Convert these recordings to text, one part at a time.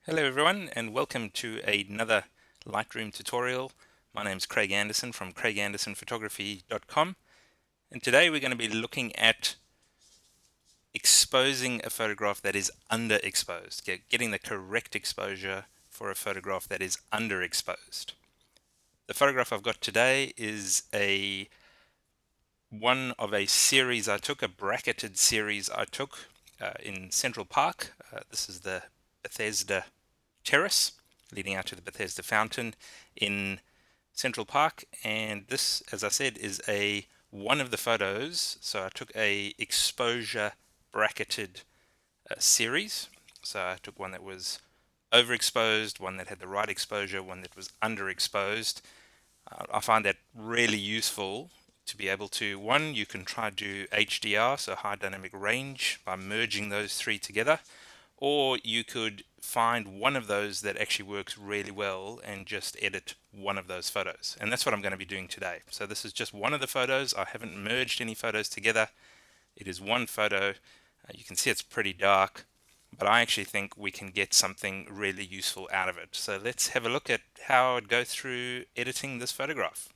Hello everyone and welcome to another Lightroom tutorial. My name is Craig Anderson from craigandersonphotography.com, and today we're going to be looking at exposing a photograph that is underexposed, getting the correct exposure for a photograph that is underexposed. The photograph I've got today is one of a series I took, a bracketed series I took in Central Park. This is the Bethesda terrace leading out to the Bethesda fountain in Central Park, and this, as I said, is one of the photos. So I took a exposure bracketed series. So I took one that was overexposed, one that had the right exposure, one that was underexposed. I find that really useful to be able to, one, you can try to do HDR, so high dynamic range, by merging those three together, or you could find one of those that actually works really well and just edit one of those photos. And that's what I'm going to be doing today. So this is just one of the photos. I haven't merged any photos together. It is one photo. You can see it's pretty dark, but I actually think we can get something really useful out of it. So let's have a look at how I'd go through editing this photograph.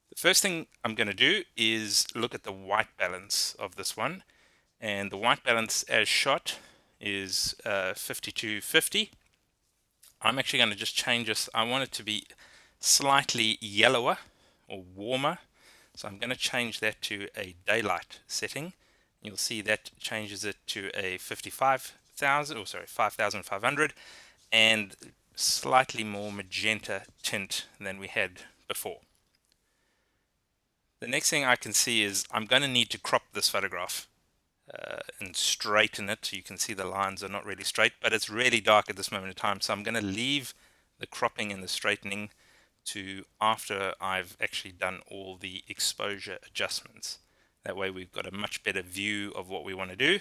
The first thing I'm going to do is look at the white balance of this one. And the white balance as shot is 50-50. I'm actually going to just change this. I want it to be slightly yellower or warmer, so I'm going to change that to a daylight setting. You'll see that changes it to a 5500 and slightly more magenta tint than we had before. The next thing I can see is I'm going to need to crop this photograph and straighten it. You can see the lines are not really straight, but it's really dark at this moment in time, so I'm going to leave the cropping and the straightening to after I've actually done all the exposure adjustments. That way we've got a much better view of what we want to do,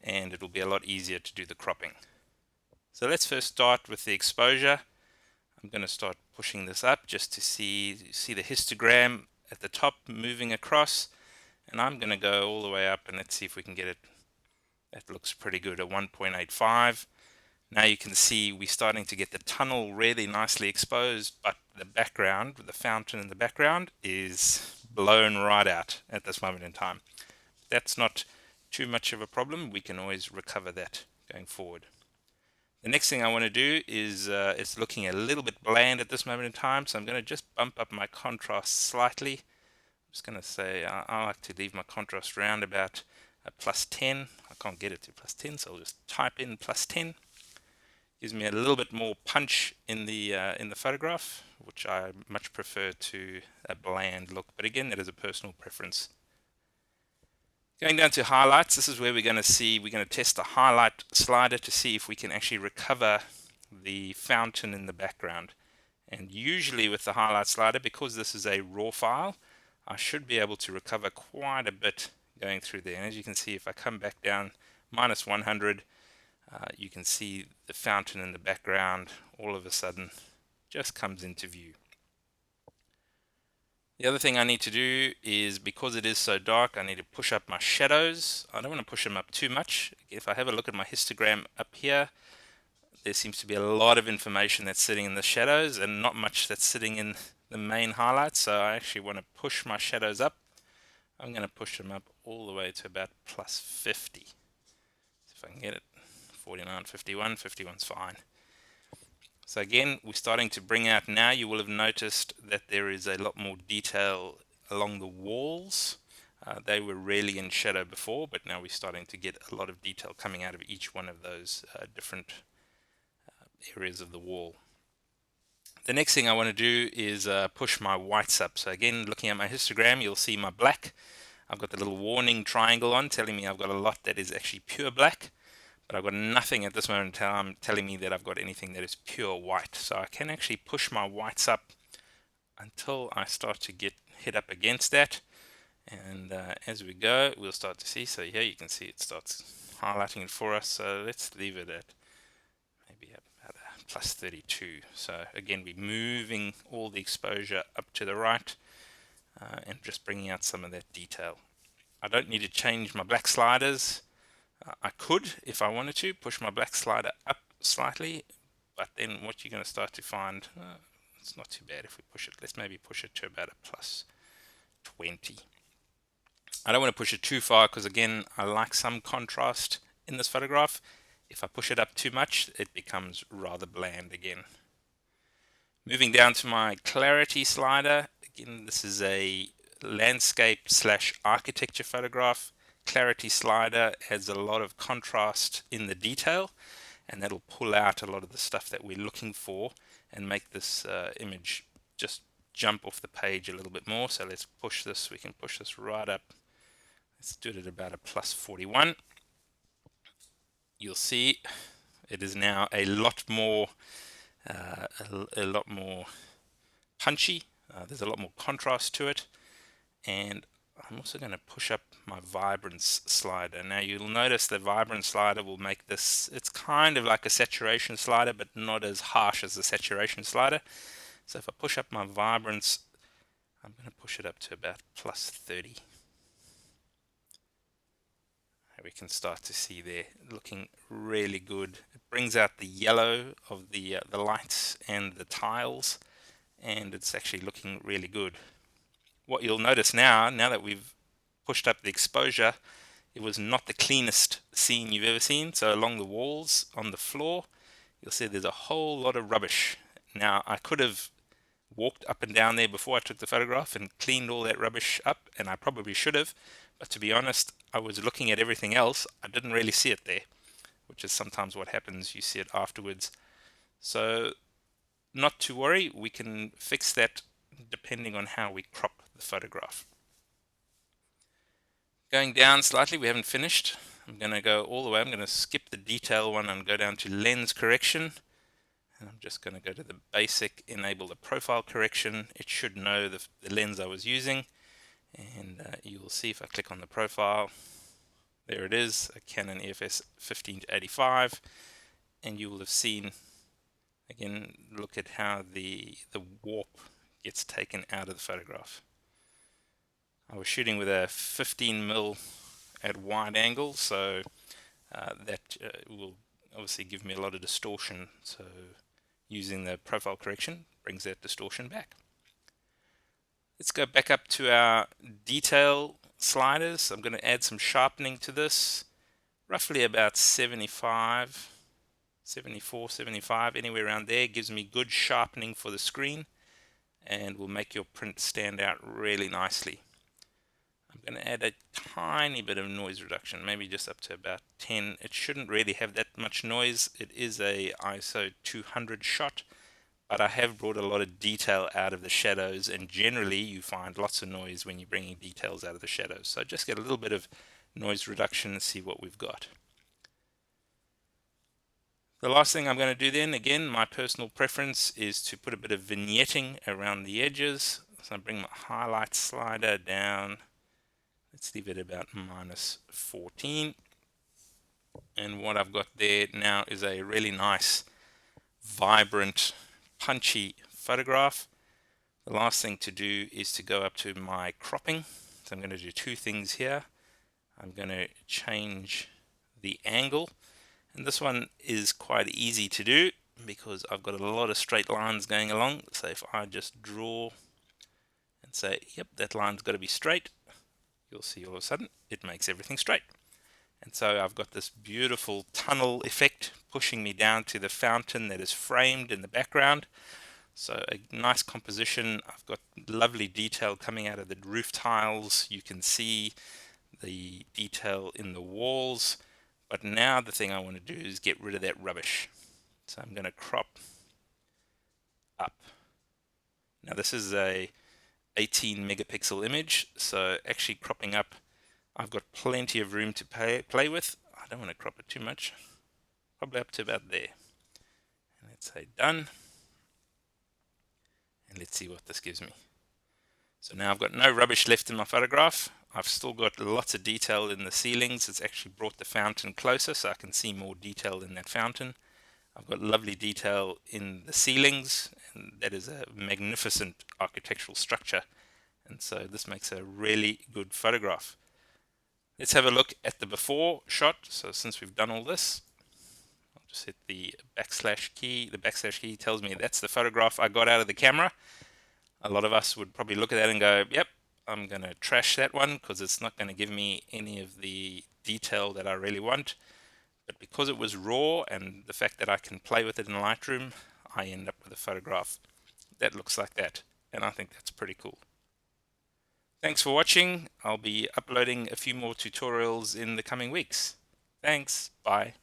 and it'll be a lot easier to do the cropping. So let's first start with the exposure. I'm going to start pushing this up just to see the histogram at the top moving across, and I'm going to go all the way up, and let's see if we can get it. That looks pretty good at 1.85. Now you can see we're starting to get the tunnel really nicely exposed, but the background, the fountain in the background, is blown right out at this moment in time. That's not too much of a problem. We can always recover that going forward. The next thing I want to do is it's looking a little bit bland at this moment in time, so I'm going to just bump up my contrast slightly. I'm just going to say I like to leave my contrast around about +10. I can't get it to +10, so I'll just type in +10. Gives me a little bit more punch in the photograph, which I much prefer to a bland look. But again, that is a personal preference. Going down to highlights, this is where we're going to test the highlight slider to see if we can actually recover the fountain in the background. And usually with the highlight slider, because this is a raw file, I should be able to recover quite a bit going through there. And as you can see, if I come back down -100, you can see the fountain in the background all of a sudden just comes into view. The other thing I need to do is, because it is so dark, I need to push up my shadows. I don't want to push them up too much. If I have a look at my histogram up here, there seems to be a lot of information that's sitting in the shadows and not much that's sitting in the main highlights. So I actually want to push my shadows up. I'm going to push them up all the way to about +50. If I can get it. 49, 51, 51's fine. So again, we're starting to bring out now. You will have noticed that there is a lot more detail along the walls. They were really in shadow before, but now we're starting to get a lot of detail coming out of each one of those different areas of the wall. The next thing I want to do is push my whites up. So again, looking at my histogram, you'll see my black. I've got the little warning triangle on telling me I've got a lot that is actually pure black. But I've got nothing at this moment in time telling me that I've got anything that is pure white. So I can actually push my whites up until I start to get hit up against that. And as we go, we'll start to see. So here you can see it starts highlighting it for us. So let's leave it at maybe about +32. So again, we're moving all the exposure up to the right and just bringing out some of that detail. I don't need to change my black sliders. I could, if I wanted to, push my black slider up slightly, but then what you're going to start to find, it's not too bad if we push it. Let's maybe push it to about a plus 20. I don't want to push it too far because, again, I like some contrast in this photograph. If I push it up too much, it becomes rather bland again. Moving down to my clarity slider. Again, this is a landscape / architecture photograph. Clarity slider has a lot of contrast in the detail, and that'll pull out a lot of the stuff that we're looking for and make this image just jump off the page a little bit more. So let's push this. We can push this right up. Let's do it at about a plus 41. You'll see it is now a lot more punchy. There's a lot more contrast to it, and I'm also going to push up my vibrance slider. Now you'll notice the vibrance slider will make this, it's kind of like a saturation slider, but not as harsh as the saturation slider. So if I push up my vibrance, I'm going to push it up to about plus 30. We can start to see there looking really good. It brings out the yellow of the lights and the tiles, and it's actually looking really good. What you'll notice now that we've pushed up the exposure, it was not the cleanest scene you've ever seen. So along the walls, on the floor, you'll see there's a whole lot of rubbish. Now I could have walked up and down there before I took the photograph and cleaned all that rubbish up, and I probably should have, but to be honest, I was looking at everything else. I didn't really see it there, which is sometimes what happens. You see it afterwards. So not to worry, we can fix that depending on how we crop the photograph. Going down slightly, we haven't finished. I'm going to go all the way. I'm going to skip the detail one and go down to lens correction. And I'm just going to go to the basic, enable the profile correction. It should know the lens I was using. And you will see if I click on the profile, there it is, a Canon EFS 15-85. And you will have seen, again, look at how the warp gets taken out of the photograph. I was shooting with a 15mm at wide angle, so that will obviously give me a lot of distortion. So using the profile correction brings that distortion back. Let's go back up to our detail sliders. I'm going to add some sharpening to this, roughly about 75, 74, 75, anywhere around there. Gives me good sharpening for the screen and will make your print stand out really nicely. I'm going to add a tiny bit of noise reduction, maybe just up to about 10. It shouldn't really have that much noise. It is a ISO 200 shot, but I have brought a lot of detail out of the shadows, and generally you find lots of noise when you're bringing details out of the shadows. So just get a little bit of noise reduction and see what we've got. The last thing I'm going to do then, again, my personal preference is to put a bit of vignetting around the edges. So I bring my highlight slider down. Let's leave it about minus 14. And what I've got there now is a really nice, vibrant, punchy photograph. The last thing to do is to go up to my cropping. So I'm going to do two things here. I'm going to change the angle. And this one is quite easy to do because I've got a lot of straight lines going along. So if I just draw and say, yep, that line's got to be straight, you'll see all of a sudden it makes everything straight. And so I've got this beautiful tunnel effect pushing me down to the fountain that is framed in the background. So a nice composition. I've got lovely detail coming out of the roof tiles. You can see the detail in the walls. But now the thing I want to do is get rid of that rubbish. So I'm going to crop up. Now this is a 18 megapixel image, so actually cropping up, I've got plenty of room to play with. I don't want to crop it too much, probably up to about there. And let's say done, and let's see what this gives me. So now I've got no rubbish left in my photograph. I've still got lots of detail in the ceilings. It's actually brought the fountain closer so I can see more detail in that fountain. I've got lovely detail in the ceilings, and that is a magnificent architectural structure. And so this makes a really good photograph. Let's have a look at the before shot. So since we've done all this, I'll Just hit the backslash key. The backslash key tells me that's the photograph I got out of the camera. A lot of us would probably look at that and go, yep, I'm going to trash that one because it's not going to give me any of the detail that I really want. But because it was raw and the fact that I can play with it in Lightroom, I end up with a photograph that looks like that. And I think that's pretty cool. Thanks for watching. I'll be uploading a few more tutorials in the coming weeks. Thanks. Bye.